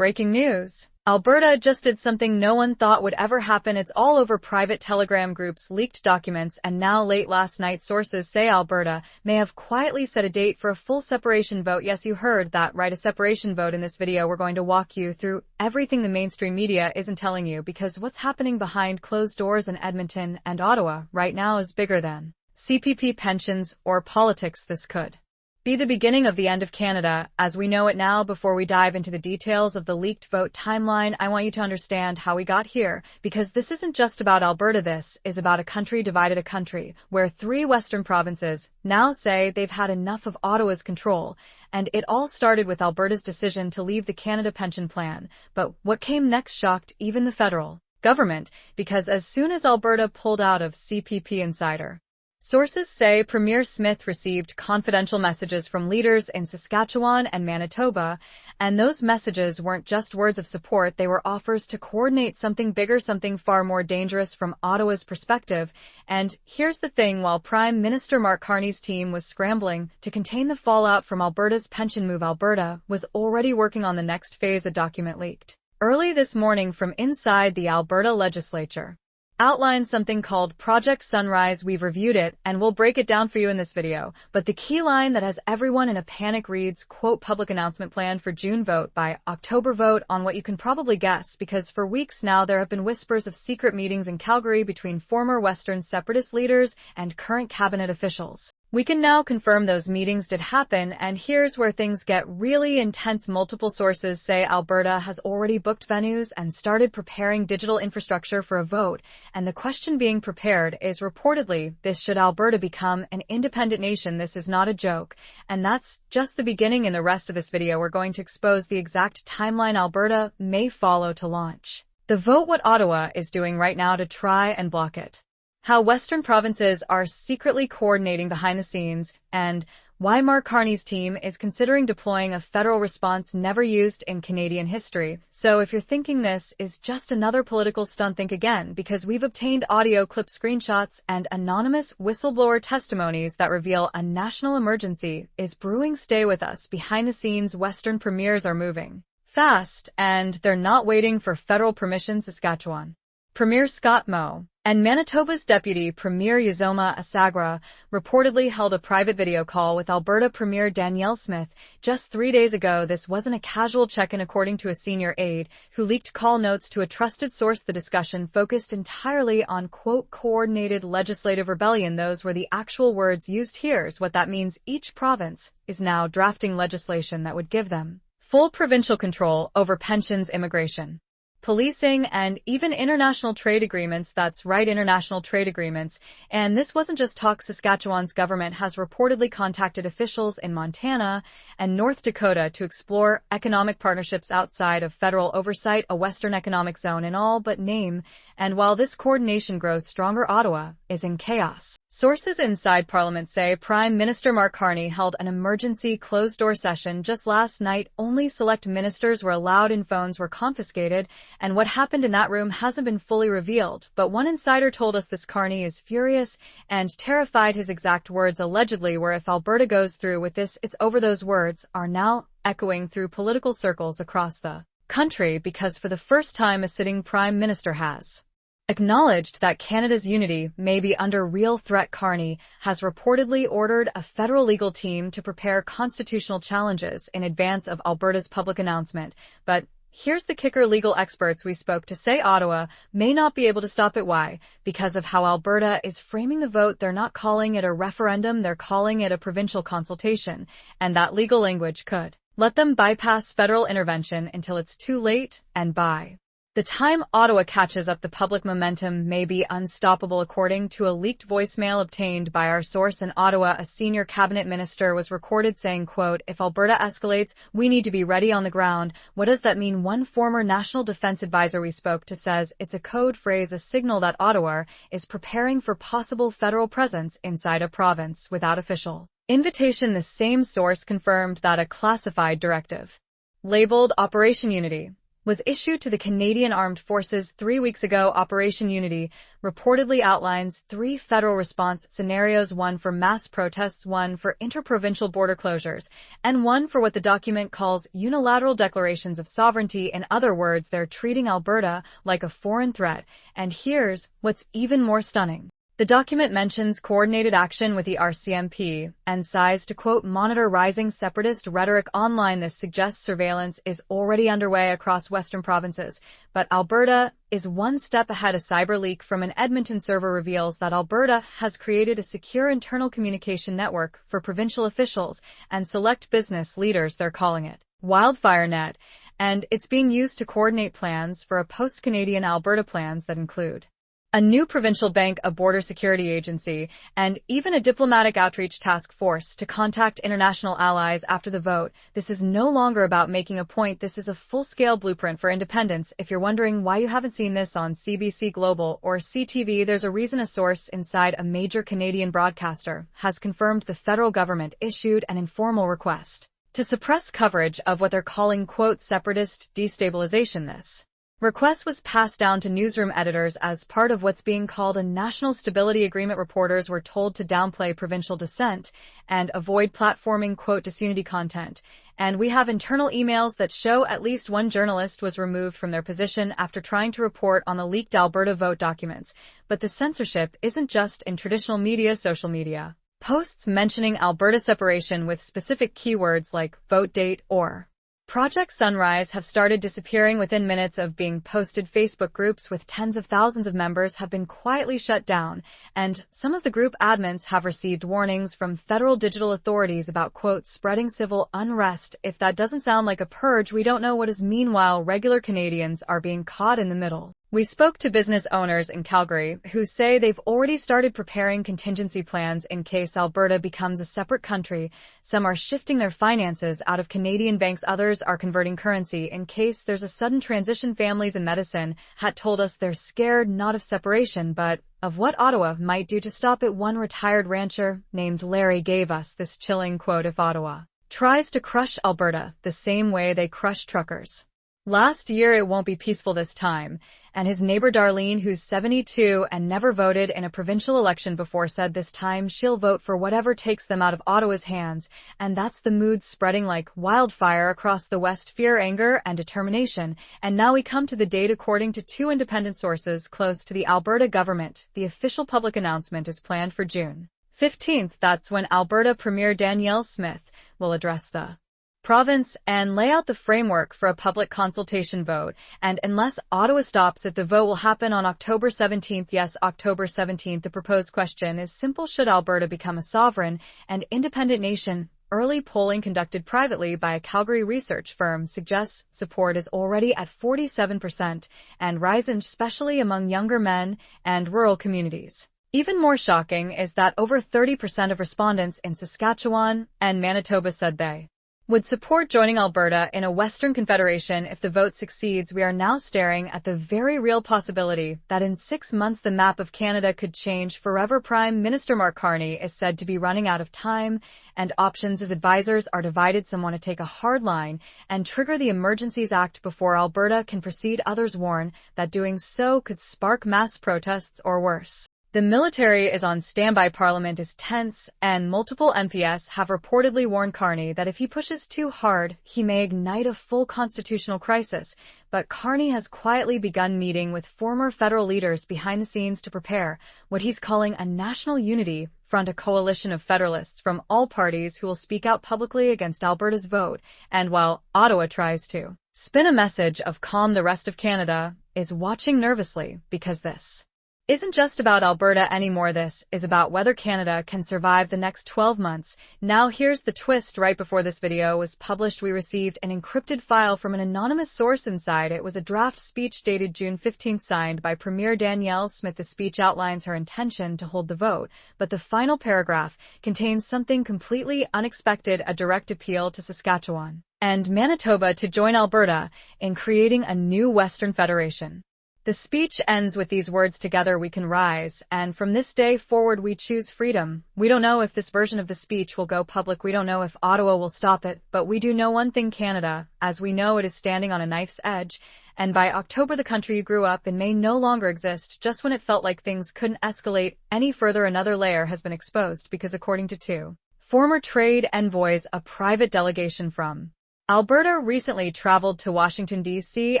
Breaking news. Alberta just did something no one thought would ever happen. It's all over private Telegram groups, leaked documents, and now late last night sources say Alberta may have quietly set a date for a full separation vote. Yes, you heard that right, a separation vote. In this video, we're going to walk you through everything the mainstream media isn't telling you, because what's happening behind closed doors in Edmonton and Ottawa right now is bigger than CPP pensions or politics. This could be the beginning of the end of Canada as we know it now. Before we dive into the details of the leaked vote timeline, I want you to understand how we got here, because this isn't just about Alberta. This is about a country divided, a country where 3 Western provinces now say they've had enough of Ottawa's control. And it all started with Alberta's decision to leave the Canada Pension Plan. But what came next shocked even the federal government, because as soon as Alberta pulled out of CPP Insider, sources say Premier Smith received confidential messages from leaders in Saskatchewan and Manitoba, and those messages weren't just words of support, they were offers to coordinate something bigger, something far more dangerous from Ottawa's perspective. And here's the thing, while Prime Minister Mark Carney's team was scrambling to contain the fallout from Alberta's pension move, Alberta was already working on the next phase. A document leaked early this morning from inside the Alberta legislature outlines something called Project Sunrise. We've reviewed it, and we'll break it down for you in this video. But the key line that has everyone in a panic reads, quote, public announcement plan for June, vote by October. Vote on what you can probably guess, because for weeks now there have been whispers of secret meetings in Calgary between former Western separatist leaders and current cabinet officials. We can now confirm those meetings did happen, and here's where things get really intense. Multiple sources say Alberta has already booked venues and started preparing digital infrastructure for a vote, and the question being prepared is reportedly this: should Alberta become an independent nation? This is not a joke, and that's just the beginning. In the rest of this video, we're going to expose the exact timeline Alberta may follow to launch the vote, what Ottawa is doing right now to try and block it, how Western provinces are secretly coordinating behind the scenes, and why Mark Carney's team is considering deploying a federal response never used in Canadian history. So if you're thinking this is just another political stunt, think again, because we've obtained audio clip screenshots and anonymous whistleblower testimonies that reveal a national emergency is brewing. Stay with us. Behind the scenes, Western premiers are moving fast, and they're not waiting for federal permission. Saskatchewan Premier Scott Moe and Manitoba's Deputy Premier Uzoma Asagra reportedly held a private video call with Alberta Premier Danielle Smith just 3 days ago. This wasn't a casual check-in, according to a senior aide who leaked call notes to a trusted source. The discussion focused entirely on, quote, coordinated legislative rebellion. Those were the actual words used. Here's what that means: each province is now drafting legislation that would give them full provincial control over pensions, immigration, policing, and even international trade agreements. That's right, international trade agreements. And this wasn't just talk. Saskatchewan's government has reportedly contacted officials in Montana and North Dakota to explore economic partnerships outside of federal oversight, a Western economic zone in all but name. And while this coordination grows stronger, Ottawa is in chaos. Sources inside Parliament say Prime Minister Mark Carney held an emergency closed-door session just last night. Only select ministers were allowed in, phones were confiscated, and what happened in that room hasn't been fully revealed. But one insider told us this: Carney is furious and terrified. His exact words allegedly were, if Alberta goes through with this, it's over. Those words are now echoing through political circles across the country, because for the first time a sitting prime minister has acknowledged that Canada's unity may be under real threat. Carney has reportedly ordered a federal legal team to prepare constitutional challenges in advance of Alberta's public announcement. But here's the kicker: legal experts we spoke to say Ottawa may not be able to stop it. Why? Because of how Alberta is framing the vote. They're not calling it a referendum, they're calling it a provincial consultation, and that legal language could let them bypass federal intervention until it's too late, and by the time Ottawa catches up, the public momentum may be unstoppable. According to a leaked voicemail obtained by our source in Ottawa, a senior cabinet minister was recorded saying, quote, if Alberta escalates, we need to be ready on the ground. What does that mean? One former national defense advisor we spoke to says it's a code phrase, a signal that Ottawa is preparing for possible federal presence inside a province without official invitation. The same source confirmed that a classified directive labeled Operation Unity was issued to the Canadian Armed Forces 3 weeks ago. Operation Unity reportedly outlines 3 federal response scenarios, one for mass protests, one for interprovincial border closures, and one for what the document calls unilateral declarations of sovereignty. In other words, they're treating Alberta like a foreign threat. And here's what's even more stunning. The document mentions coordinated action with the RCMP and sighs to, quote, monitor rising separatist rhetoric online. This suggests surveillance is already underway across Western provinces, but Alberta is one step ahead. A cyber leak from an Edmonton server reveals that Alberta has created a secure internal communication network for provincial officials and select business leaders. They're calling it WildfireNet, and it's being used to coordinate plans for a post-Canadian Alberta plans that include a new provincial bank, a border security agency, and even a diplomatic outreach task force to contact international allies after the vote. This is no longer about making a point. This is a full-scale blueprint for independence. If you're wondering why you haven't seen this on CBC Global or CTV, there's a reason. A source inside a major Canadian broadcaster has confirmed the federal government issued an informal request to suppress coverage of what they're calling, quote, separatist destabilization. This request was passed down to newsroom editors as part of what's being called a national stability agreement. Reporters were told to downplay provincial dissent and avoid platforming, quote, disunity content. And we have internal emails that show at least one journalist was removed from their position after trying to report on the leaked Alberta vote documents. But the censorship isn't just in traditional media. Social media posts mentioning Alberta separation with specific keywords like vote date or Project Sunrise have started disappearing within minutes of being posted. Facebook groups with tens of thousands of members have been quietly shut down, and some of the group admins have received warnings from federal digital authorities about, quote, spreading civil unrest. If that doesn't sound like a purge, we don't know what is. Meanwhile, regular Canadians are being caught in the middle. We spoke to business owners in Calgary who say they've already started preparing contingency plans in case Alberta becomes a separate country. Some are shifting their finances out of Canadian banks. Others are converting currency in case there's a sudden transition. Families in medicine had told us they're scared not of separation, but of what Ottawa might do to stop it. One retired rancher named Larry gave us this chilling quote: if Ottawa tries to crush Alberta the same way they crush truckers last year, it won't be peaceful this time. And his neighbor Darlene, who's 72 and never voted in a provincial election before, said this time she'll vote for whatever takes them out of Ottawa's hands. And that's the mood spreading like wildfire across the West: fear, anger, and determination. And now we come to the date. According to 2 independent sources close to the Alberta government, the official public announcement is planned for June 15th. That's when Alberta Premier Danielle Smith will address the province and lay out the framework for a public consultation vote. And unless Ottawa stops it, the vote will happen on October 17th. Yes, October 17th. The proposed question is simple: should Alberta become a sovereign and independent nation? Early polling conducted privately by a Calgary research firm suggests support is already at 47% and rising, especially among younger men and rural communities. Even more shocking is that over 30% of respondents in Saskatchewan and Manitoba said they would support joining Alberta in a Western Confederation if the vote succeeds. We are now staring at the very real possibility that in 6 months the map of Canada could change forever. Prime Minister Mark Carney is said to be running out of time and options. His advisors are divided. Some want to take a hard line and trigger the Emergencies Act before Alberta can proceed. Others warn that doing so could spark mass protests or worse. The military is on standby. Parliament is tense, and multiple MPs have reportedly warned Carney that if he pushes too hard, he may ignite a full constitutional crisis. But Carney has quietly begun meeting with former federal leaders behind the scenes to prepare what he's calling a national unity front, a coalition of federalists from all parties who will speak out publicly against Alberta's vote. And while Ottawa tries to spin a message of calm, the rest of Canada is watching nervously, because this isn't just about Alberta anymore. This is about whether Canada can survive the next 12 months. Now here's the twist. Right before this video was published, we received an encrypted file from an anonymous source. Inside it was a draft speech dated June 15th, signed by Premier Danielle Smith. The speech outlines her intention to hold the vote, but the final paragraph contains something completely unexpected: a direct appeal to Saskatchewan and Manitoba to join Alberta in creating a new Western Federation. The speech ends with these words, "Together we can rise, and from this day forward we choose freedom." We don't know if this version of the speech will go public. We don't know if Ottawa will stop it, but we do know one thing: Canada, as we know it, is standing on a knife's edge, and by October the country you grew up in may no longer exist. Just when it felt like things couldn't escalate any further, another layer has been exposed, because according to two former trade envoys, a private delegation from Alberta recently traveled to Washington, D.C.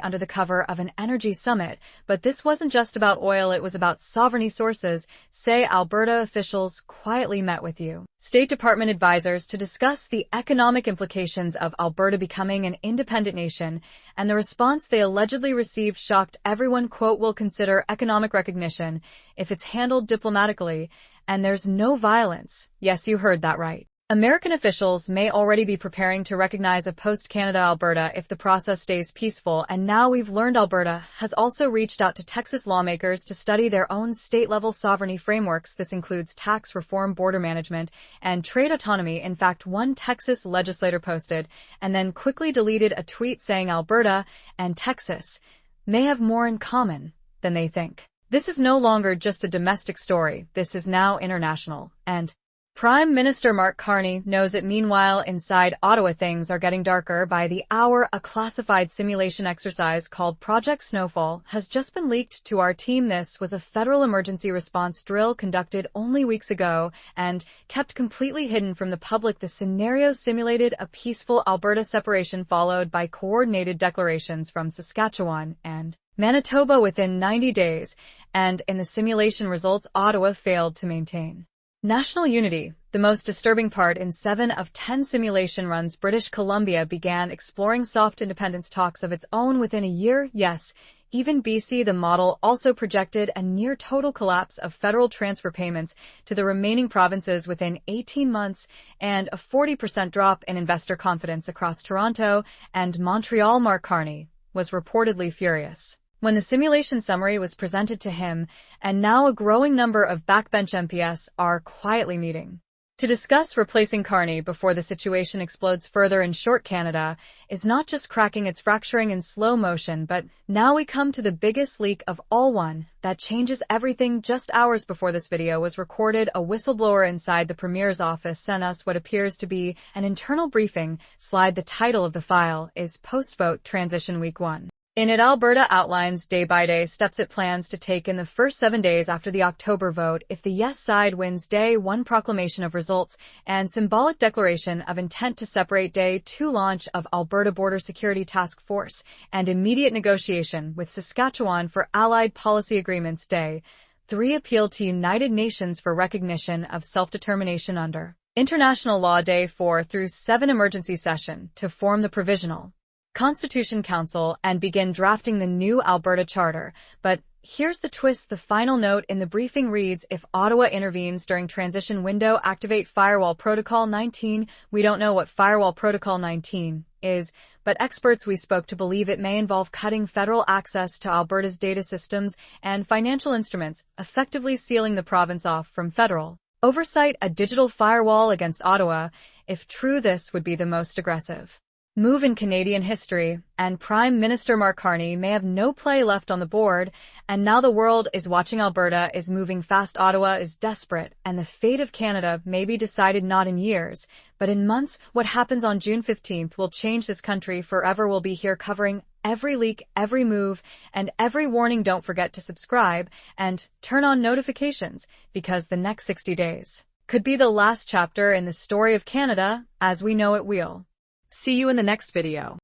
under the cover of an energy summit, but this wasn't just about oil, it was about sovereignty. Sources say Alberta officials quietly met with U.S. State Department advisors to discuss the economic implications of Alberta becoming an independent nation, and the response they allegedly received shocked everyone. Quote, "We'll consider economic recognition if it's handled diplomatically, and there's no violence." Yes, you heard that right. American officials may already be preparing to recognize a post-Canada Alberta if the process stays peaceful, and now we've learned Alberta has also reached out to Texas lawmakers to study their own state-level sovereignty frameworks. This includes tax reform, border management, and trade autonomy. In fact, one Texas legislator posted and then quickly deleted a tweet saying Alberta and Texas may have more in common than they think. This is no longer just a domestic story, this is now international, and Prime Minister Mark Carney knows it. Meanwhile, inside Ottawa, things are getting darker by the hour. A classified simulation exercise called Project Snowfall has just been leaked to our team. This was a federal emergency response drill conducted only weeks ago and kept completely hidden from the public. The scenario simulated a peaceful Alberta separation, followed by coordinated declarations from Saskatchewan and Manitoba within 90 days, and in the simulation results, Ottawa failed to maintain national unity. The most disturbing part: in 7 of 10 simulation runs, British Columbia began exploring soft independence talks of its own within a year. Yes, even BC. The model also projected a near total collapse of federal transfer payments to the remaining provinces within 18 months and a 40% drop in investor confidence across Toronto and Montreal. Mark Carney was reportedly furious when the simulation summary was presented to him, and now a growing number of backbench MPs are quietly meeting to discuss replacing Carney before the situation explodes further. In short, Canada is not just cracking, it's fracturing in slow motion. But now we come to the biggest leak of all, one that changes everything. Just hours before this video was recorded, a whistleblower inside the Premier's office sent us what appears to be an internal briefing slide. The title of the file is Post-Vote Transition Week 1. In it, Alberta outlines day-by-day steps it plans to take in the first 7 days after the October vote. If the yes side wins, day 1, proclamation of results and symbolic declaration of intent to separate. Day 2, launch of Alberta Border Security Task Force and immediate negotiation with Saskatchewan for allied policy agreements. Day 3, appeal to United Nations for recognition of self-determination under international law. Day 4 through 7, emergency session to form the Provisional Constitution Council and begin drafting the new Alberta Charter. But here's the twist. The final note in the briefing reads, if Ottawa intervenes during transition window, activate Firewall Protocol 19. We don't know what Firewall Protocol 19 is, but experts we spoke to believe it may involve cutting federal access to Alberta's data systems and financial instruments, effectively sealing the province off from federal oversight. A digital firewall against Ottawa. If true, this would be the most aggressive move in Canadian history, and Prime Minister Mark Carney may have no play left on the board. And now the world is watching. Alberta is moving fast, Ottawa is desperate, and the fate of Canada may be decided not in years, but in months. What happens on June 15th will change this country forever. We'll be here covering every leak, every move, and every warning. Don't forget to subscribe and turn on notifications, because the next 60 days could be the last chapter in the story of Canada as we know it. We'll see you in the next video.